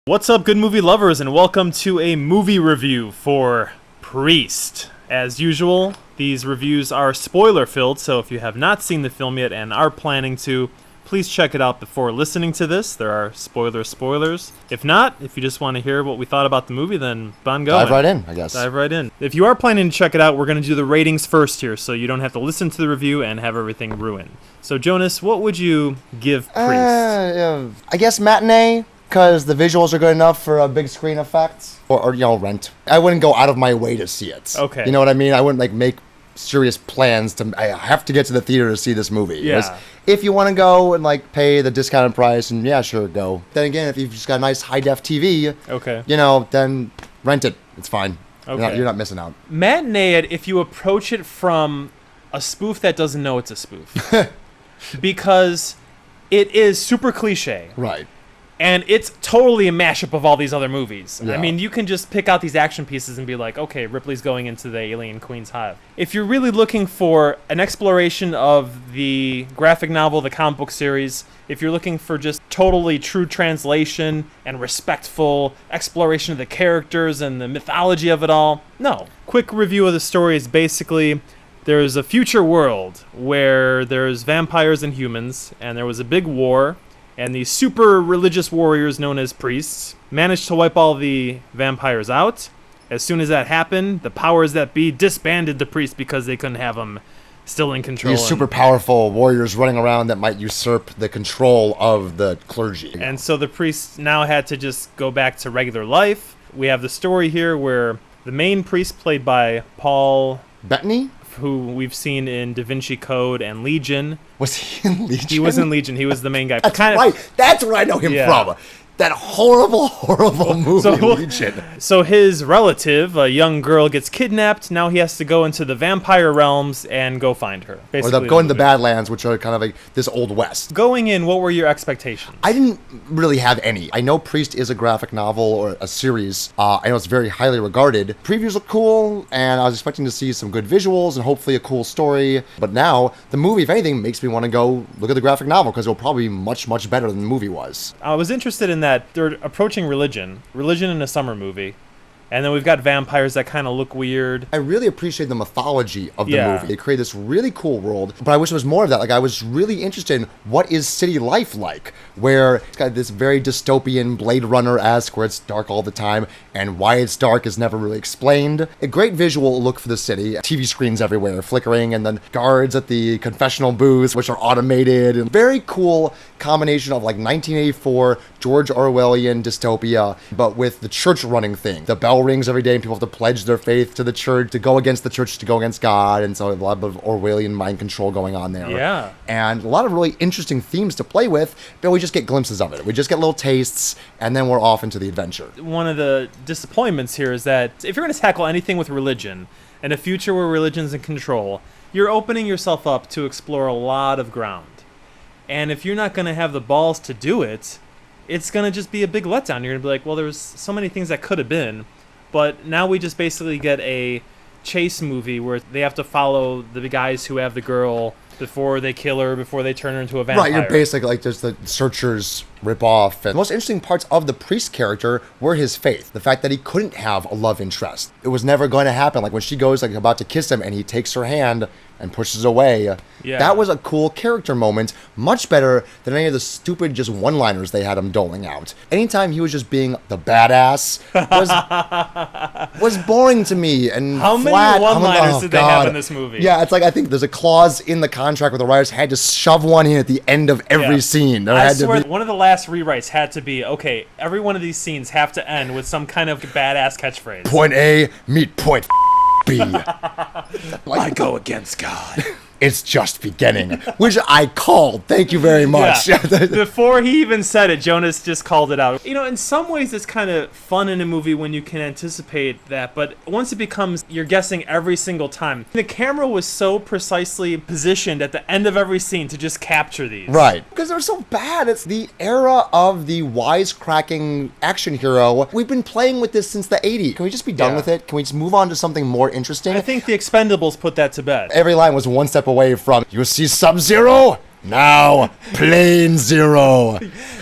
What's up, good movie lovers, and welcome to a movie review for Priest. As usual, these reviews are spoiler-filled, so if you have not seen the film yet and are planning to, please check it out before listening to this. There are spoilers. If not, if you just want to hear what we thought about the movie, then on going. Dive right in, I guess. Dive right in. If you are planning to check it out, we're going to do the ratings first here, so you don't have to listen to the review and have everything ruined. So, Jonas, what would you give Priest? I guess matinee, because the visuals are good enough for a big screen effect. Or Rent. I wouldn't go out of my way to see it. Okay. You know what I mean? I wouldn't, make serious plans I have to get to the theater to see this movie. Yeah. If you want to go and, pay the discounted price, and yeah, sure, go. Then again, if you've just got a nice high-def TV, okay, then rent it. It's fine. Okay. You're not missing out. Matinee, if you approach it from a spoof that doesn't know it's a spoof. Because it is super cliche. Right. And it's totally a mashup of all these other movies. Yeah. I mean, you can just pick out these action pieces and be like, okay, Ripley's going into the alien queen's hive. If you're really looking for an exploration of the graphic novel, the comic book series, if you're looking for just totally true translation and respectful exploration of the characters and the mythology of it all, no. Quick review of the story is basically there's a future world where there's vampires and humans, and there was a big war. And these super religious warriors known as priests managed to wipe all the vampires out. As soon as that happened, the powers that be disbanded the priests because they couldn't have them still in control. These super powerful warriors running around that might usurp the control of the clergy. And so the priests now had to just go back to regular life. We have the story here where the main priest, played by Paul Bettany, who we've seen in Da Vinci Code and Legion. Was he in Legion? He was in Legion. He was the main guy. That's right. That's where I know him from. That horrible movie, Legion. So his relative, a young girl, gets kidnapped. Now he has to go into the vampire realms and go find her. Or go into the Badlands, which are kind of like this Old West. Going in, what were your expectations? I didn't really have any. I know Priest is a graphic novel or a series. I know it's very highly regarded. Previews look cool, and I was expecting to see some good visuals and hopefully a cool story. But now, the movie, if anything, makes me want to go look at the graphic novel, because it'll probably be much, much better than the movie was. I was interested in that they're approaching religion in a summer movie, and then we've got vampires that kind of look weird. I really appreciate the mythology of the movie. They create this really cool world, but I wish there was more of that. I was really interested in what is city life like, where it's got this very dystopian Blade Runner-esque, where it's dark all the time, and why it's dark is never really explained. A great visual look for the city. TV screens everywhere, flickering, and then guards at the confessional booths, which are automated, and very cool combination of 1984 George Orwellian dystopia, but with the church running thing. The bell rings every day and people have to pledge their faith to the church, to go against the church, to go against God, and so a lot of Orwellian mind control going on there. Yeah. And a lot of really interesting themes to play with, but we just get glimpses of it. We just get little tastes, and then we're off into the adventure. One of the disappointments here is that if you're going to tackle anything with religion, and a future where religion's in control, you're opening yourself up to explore a lot of ground. And if you're not going to have the balls to do it, it's going to just be a big letdown. You're going to be like, well, there's so many things that could have been, but now we just basically get a chase movie where they have to follow the guys who have the girl before they kill her, before they turn her into a vampire. Right, you're basically just the Searchers rip-off. And the most interesting parts of the priest character were his faith. The fact that he couldn't have a love interest. It was never going to happen. When she goes about to kiss him and he takes her hand and pushes away. Yeah. That was a cool character moment. Much better than any of the stupid just one-liners they had him doling out. Anytime he was just being the badass was boring to me and How flat. many one-liners did they have in this movie? Yeah, it's I think there's a clause in the contract where the writers had to shove one in at the end of every scene. I swear, one of the last rewrites had to be, okay, every one of these scenes have to end with some kind of badass catchphrase. Point A, meet point B. I go against God. It's just beginning, which I called. Thank you very much. Yeah. Before he even said it, Jonas just called it out. In some ways it's kind of fun in a movie when you can anticipate that, but once it becomes you're guessing every single time. The camera was so precisely positioned at the end of every scene to just capture these. Right. Because they're so bad. It's the era of the wisecracking action hero. We've been playing with this since the 80s. Can we just be done with it? Can we just move on to something more interesting? I think the Expendables put that to bed. Every line was one step away from, you see Sub-Zero? Now, Plane Zero.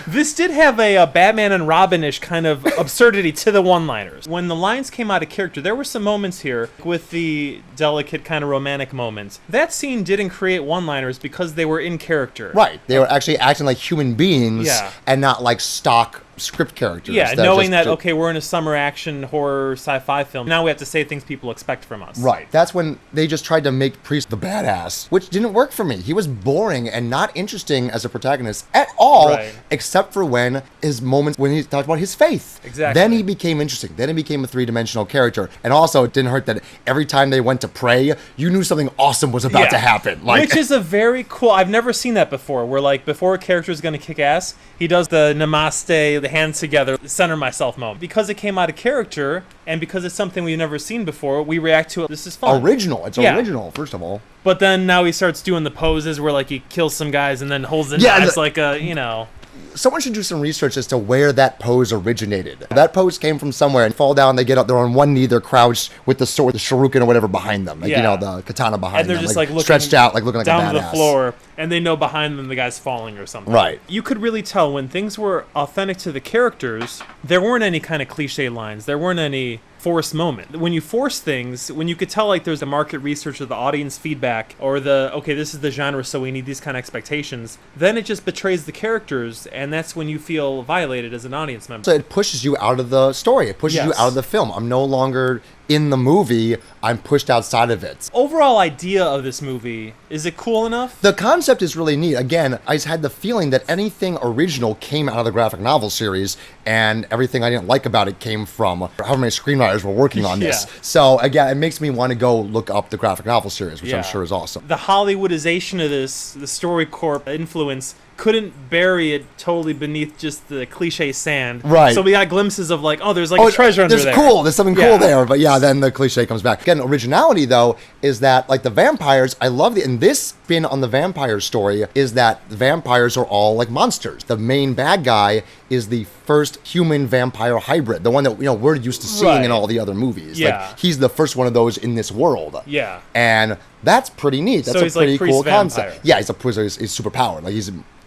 This did have a Batman and Robin-ish kind of absurdity to the one-liners. When the lines came out of character, there were some moments here with the delicate kind of romantic moments. That scene didn't create one-liners because they were in character. Right. They were actually acting like human beings Yeah. and not like stock script characters. Yeah, that knowing just- that, okay, we're in a summer action horror sci-fi film. Now we have to say things people expect from us. Right. That's when they just tried to make Priest the badass, which didn't work for me. He was boring and not interesting as a protagonist at all, Right. except for when his moments when he talked about his faith. Exactly. Then he became interesting. Then he became a three-dimensional character. And also, it didn't hurt that every time they went to pray, you knew something awesome was about to happen. Like, Which is a very cool... I've never seen that before, where, like, before a character's going to kick ass, he does the namaste, the hands together, center myself moment. Because it came out of character, and because it's something we've never seen before, we react to it. This is fun. original. It's Yeah. original, first of all. But then now he starts doing the poses where, like, he kills some guys and then holds the Yeah, knives the- like a, you know... Someone should do some research as to where that pose originated. That pose came from somewhere and fall down, they get up, they're on one knee, they're crouched with the sword, the shuriken or whatever behind them. Like, Yeah. the katana behind And they're them. just, like, looking stretched out, like looking like down a badass. to the floor, and they know behind them the guy's falling or something. Right. You could really tell when things were authentic to the characters, there weren't any kind of cliche lines. There weren't any forced moment. When you force things, when you could tell like there's a market research or the audience feedback or the, okay, this is the genre, so we need these kind of expectations, then it just betrays the characters, and that's when you feel violated as an audience member. So it pushes you out of the story. It pushes you Yes. out of the film. I'm no longer in the movie. I'm pushed outside of it. Overall idea of this movie, is it cool enough? The concept is really neat. Again, I just had the feeling that anything original came out of the graphic novel series, and everything I didn't like about it came from however many screenwriters were working on this. Yeah. So again, it makes me want to go look up the graphic novel series, which Yeah. I'm sure is awesome. The Hollywoodization of this, the StoryCorp influence, couldn't bury it totally beneath just the cliche sand. Right. So we got glimpses of like, oh, there's like a treasure under there. There's something Yeah. cool there. But yeah, then the cliche comes back. Again, originality though is that like the vampires, I love and this spin on the vampire story is that the vampires are all like monsters. The main bad guy is the first human vampire hybrid, the one that we're used to seeing Right. in all the other movies. Yeah. Like he's the first one of those in this world. Yeah. And that's pretty neat. That's So a he's like pretty priest cool vampire. concept. Yeah, he's a priest. He's super powered. Like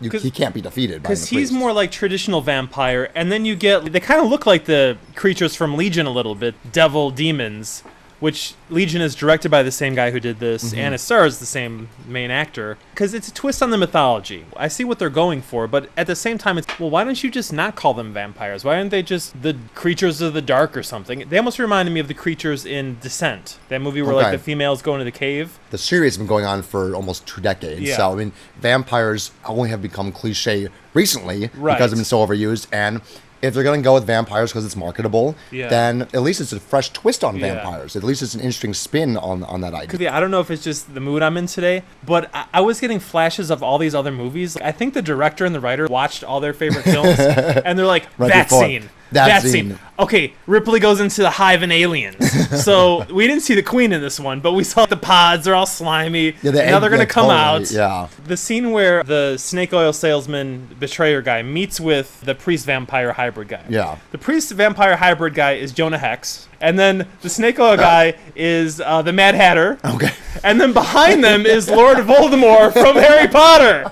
he can't be defeated by the Because he's priest. more like traditional vampire, and then you get, they kind of look like the creatures from Legion a little bit, devil demons, which Legion is directed by the same guy who did this, Mm-hmm. and it stars the same main actor. Because it's a twist on the mythology. I see what they're going for, but at the same time, it's, well, why don't you just not call them vampires? Why aren't they just the creatures of the dark or something? They almost reminded me of the creatures in Descent, that movie where like Okay. the females go into the cave. The series has been going on for almost 2 decades. Yeah. So, I mean, vampires only have become cliche recently Right. because they've been so overused. And if they're going to go with vampires because it's marketable, Yeah. then at least it's a fresh twist on Yeah. vampires. At least it's an interesting spin on that idea. Yeah, I don't know if it's just the mood I'm in today, but I was getting flashes of all these other movies. I think the director and the writer watched all their favorite films, and they're like, Right that before. scene. That That scene. scene. Okay, Ripley goes into the hive and aliens. So we didn't see the queen in this one, but we saw the pods. They're all slimy. Yeah, and now they're going to come totally, out. Yeah. The scene where the snake oil salesman betrayer guy meets with the priest vampire hybrid guy. Yeah. The priest vampire hybrid guy is Jonah Hex. And then the snake oil guy is the Mad Hatter. Okay. And then behind them is Lord Voldemort from Harry Potter.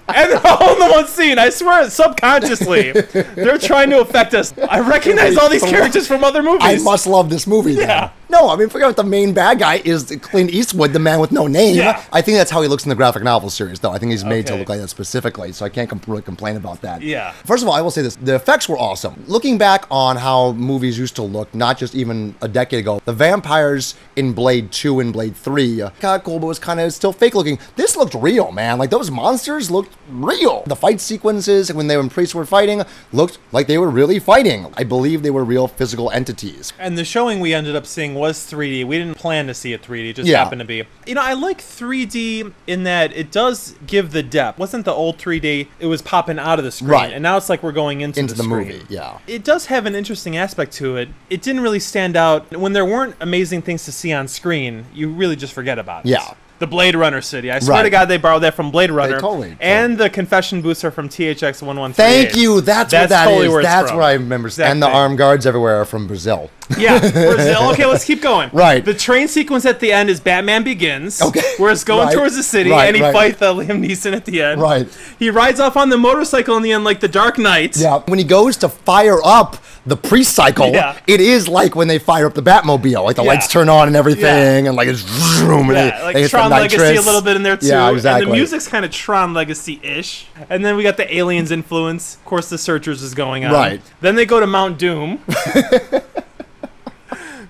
And they're all in the one scene. I swear, subconsciously, they're trying to affect us. I recognize all these characters from other movies. I must love this movie then. Yeah. No, I mean, forget what the main bad guy is Clint Eastwood, the man with no name. Yeah. I think that's how he looks in the graphic novel series, though. I think he's made to Okay. look like that specifically, so I can't really complain about that. Yeah. First of all, I will say this. The effects were awesome. Looking back on how movies used to look, not just even a decade ago, the vampires in Blade 2 and Blade 3, kind of cool, but was kind of still fake looking. This looked real, man. Like, those monsters looked real. The fight sequences, when they and priests were fighting, looked like they were really fighting. I believe they were real physical entities. And the showing we ended up seeing was 3D. We didn't plan to see it 3D. It just Yeah. happened to be. You know, I like 3D in that it does give the depth. Wasn't the old 3D, it was popping out of the screen. Right. And now it's like we're going into the screen. movie, yeah. It does have an interesting aspect to it. It didn't really stand out. When there weren't amazing things to see on screen, you really just forget about it. Yeah. The Blade Runner city. I swear Right. to God, they borrowed that from Blade Runner. totally- And the confession booths are from THX 1138. Thank you. That's what that totally is. where it's That's from. where I remember. Exact And the thing. armed guards everywhere are from Brazil. Yeah. Okay, let's keep going. Right. The train sequence at the end is Batman Begins. Okay. Where it's going Right. towards the city, Right, and he right. fights Liam Neeson at the end. Right. He rides off on the motorcycle in the end like the Dark Knight. Yeah. When he goes to fire up the pre-cycle, Yeah. it is like when they fire up the Batmobile. Like the Yeah. lights turn on and everything, and like it's vroom, and Yeah, they like hit Tron the Legacy nitrous. a little bit in there too. Yeah, exactly. And the music's kind of Tron Legacy-ish. And then we got the Aliens influence. Of course, the Searchers is going on. Right. Then they go to Mount Doom.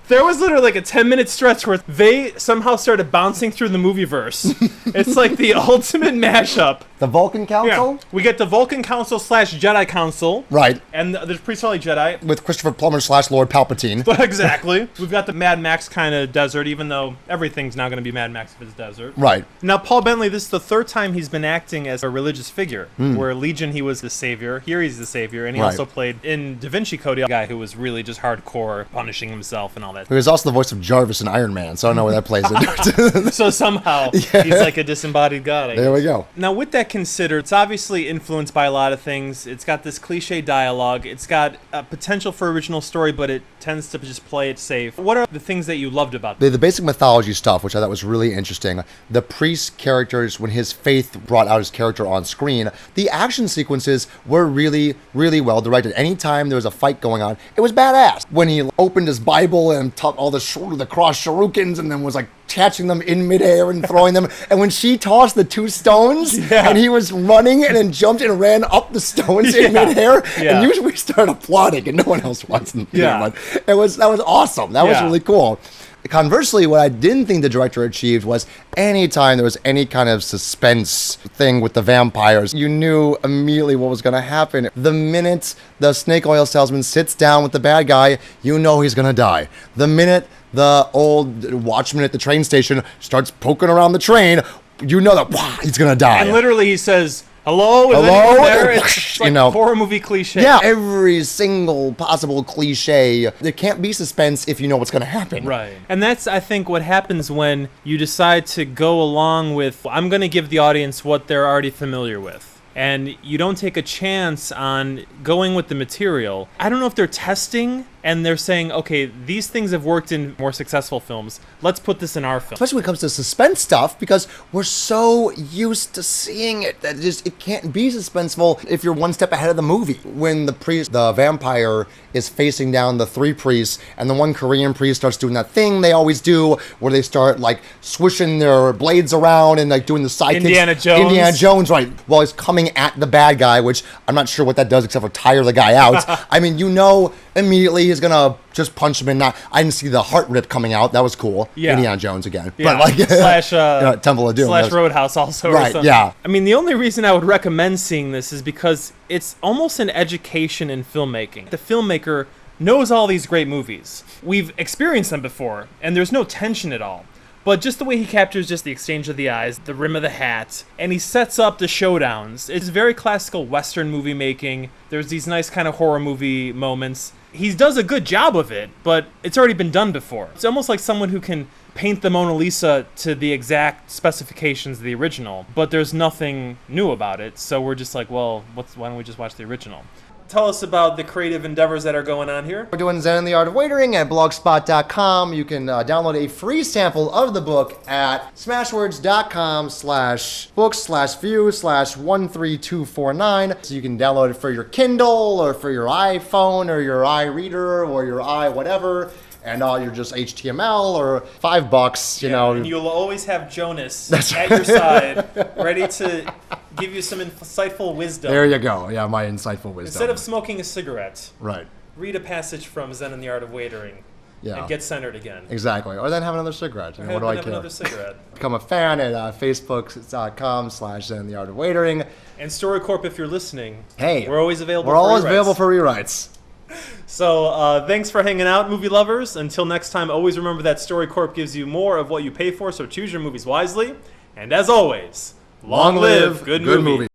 There was literally like a 10-minute stretch where they somehow started bouncing through the movieverse. It's like the ultimate mashup. The Vulcan Council? We get the Vulcan Council / Jedi Council. Right. And the Priest Holy Jedi. With Christopher Plummer / Lord Palpatine. Exactly. We've got the Mad Max kind of desert, even though everything's now going to be Mad Max if it's desert. Right. Now, Paul Bentley, this is the third time he's been acting as a religious figure. Where Legion, he was the savior. Here he's the savior. And he Right. also played in Da Vinci Code, a guy who was really just hardcore, punishing himself and all that. He was also the voice of Jarvis in Iron Man, so I don't know where that plays into. So somehow, he's like a disembodied god, I There we guess. go. Now, with that considered, it's obviously influenced by a lot of things. It's got this cliche dialogue. It's got potential for original story, but it tends to just play it safe. What are the things that you loved about it? The basic mythology stuff, which I thought was really interesting. The priest characters, when his faith brought out his character on screen, the action sequences were really, really well directed. Anytime there was a fight going on, it was badass. When he opened his Bible and taught all the cross shurikens and then was like catching them in midair and throwing them. And when she tossed the two stones and he was running and then jumped and ran up the stones in midair, and usually we started applauding and no one else was in the theater. But that was awesome. That was really cool. Conversely, what I didn't think the director achieved was anytime there was any kind of suspense thing with the vampires, you knew immediately what was going to happen. The minute the snake oil salesman sits down with the bad guy, you know he's going to die. The minute the old watchman at the train station starts poking around the train, you know that he's going to die. And literally he says, hello? Is Hello? anyone there? It's like horror movie cliche. Yeah, every single possible cliche. There can't be suspense if you know what's going to happen. Right. And that's, I think, what happens when you decide to go along with, I'm going to give the audience what they're already familiar with. And you don't take a chance on going with the material. I don't know if they're testing and they're saying, okay, these things have worked in more successful films. Let's put this in our film. Especially when it comes to suspense stuff, because we're so used to seeing it that it can't be suspenseful if you're one step ahead of the movie. When the vampire is facing down the three priests, and the one Korean priest starts doing that thing they always do, where they start like swishing their blades around and like doing the sidekicks. Indiana Jones, right? While he's coming at the bad guy, which I'm not sure what that does except for tire the guy out. I mean, you know immediately he's gonna just punch him in. I didn't see the heart rip coming out. That was cool. Yeah. Indiana Jones again. Yeah. But like slash Temple of Doom. Slash Roadhouse also. Right, or something. yeah. I mean, the only reason I would recommend seeing this is because it's almost an education in filmmaking. The filmmaker knows all these great movies. We've experienced them before, and there's no tension at all. But just the way he captures just the exchange of the eyes, the rim of the hat, and he sets up the showdowns. It's very classical Western movie making. There's these nice kind of horror movie moments. He does a good job of it, but it's already been done before. It's almost like someone who can paint the Mona Lisa to the exact specifications of the original, but there's nothing new about it. So we're just like, well, why don't we just watch the original? Tell us about the creative endeavors that are going on here. We're doing Zen and the Art of Waitering at blogspot.com. You can download a free sample of the book at smashwords.com/books/view/13249. So you can download it for your Kindle or for your iPhone or your iReader or your whatever. And all your just HTML or $5, you know. And you'll always have Jonas at your side, ready to give you some insightful wisdom. There you go. Yeah, my insightful wisdom. Instead of smoking a cigarette, right, read a passage from Zen and the Art of Waitering. Yeah. And get centered again. Exactly. Or then have another cigarette. What do I care? Another cigarette. Become a fan at facebook.com/Zen and the Art of Waitering. And StoryCorp, if you're listening, hey, we're always available. We're always available for rewrites. So thanks for hanging out, movie lovers. Until next time, always remember that StoryCorp gives you more of what you pay for, so choose your movies wisely. And as always, long live good movie.